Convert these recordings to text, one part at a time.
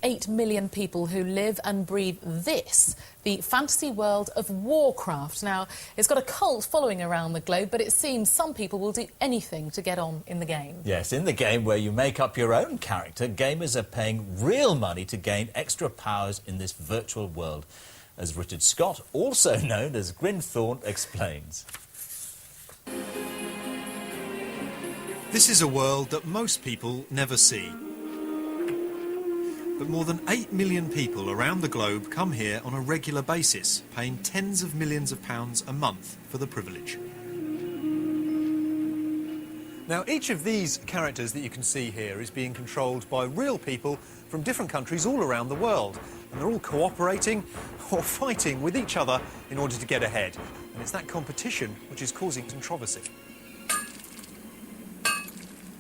8 million people who live and breathe this, the fantasy world of Warcraft. Now, it's got a cult following around the globe, but it seems some people will do anything to get on in the game. Yes, in the game where you make up your own character, gamers are paying real money to gain extra powers in this virtual world, as Richard Scott, also known as Grinthorne, explains. This is a world that most people never see. But more than 8 million people around the globe come here on a regular basis, paying tens of millions of pounds a month for the privilege. Now, each of these characters that you can see here is being controlled by real people from different countries all around the world. And they're all cooperating or fighting with each other in order to get ahead. And it's that competition which is causing controversy.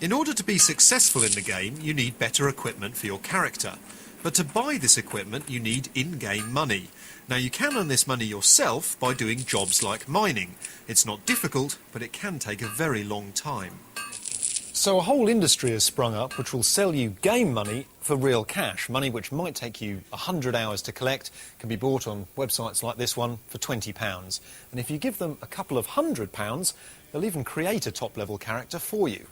In order to be successful in the game, you need better equipment for your character. But to buy this equipment, you need in-game money. Now, you can earn this money yourself by doing jobs like mining. It's not difficult, but it can take a very long time. So a whole industry has sprung up which will sell you game money for real cash. Money which might take you 100 hours to collect can be bought on websites like this one for £20. And if you give them a couple of £100, they'll even create a top-level character for you.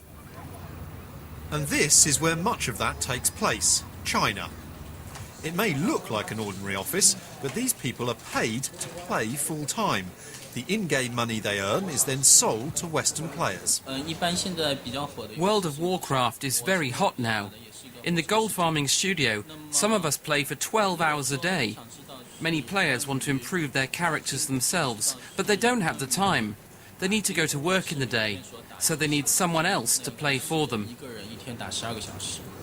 And this is where much of that takes place, China. It may look like an ordinary office, but these people are paid to play full-time. The in-game money they earn is then sold to Western players. World of Warcraft is very hot now. In the gold farming studio, some of us play for 12 hours a day. Many players want to improve their characters themselves, but they don't have the time. They need to go to work in the day, so they need someone else to play for them.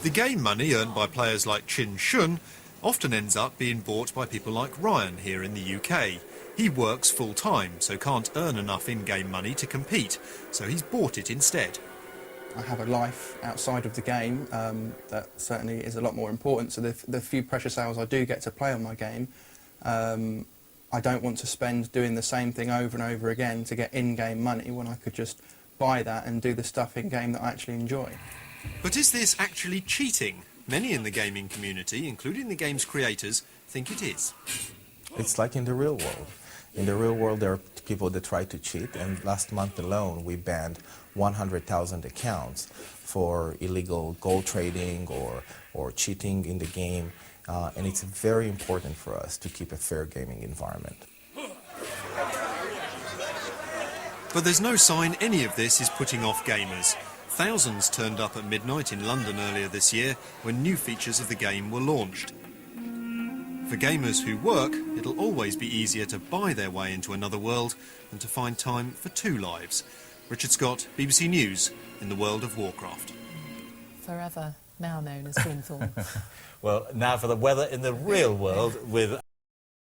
The game money earned by players like Chin Shun often ends up being bought by people like Ryan here in the UK. He works full-time, so can't earn enough in-game money to compete, so he's bought it instead. I have a life outside of the game that certainly is a lot more important, so the few precious hours I do get to play on my game, I don't want to spend doing the same thing over and over again to get in-game money when I could just buy that and do the stuff in-game that I actually enjoy. But is this actually cheating? Many in the gaming community, including the game's creators, think it is. It's like in the real world. In the real world, there are people that try to cheat, and last month alone, we banned 100,000 accounts for illegal gold trading or cheating in the game, and it's very important for us to keep a fair gaming environment. But there's no sign any of this is putting off gamers. Thousands turned up at midnight in London earlier this year when new features of the game were launched. For gamers who work, it'll always be easier to buy their way into another world than to find time for two lives. Richard Scott, BBC News, in the world of Warcraft. Forever now known as Grinthorne. Well, now for the weather in the real world with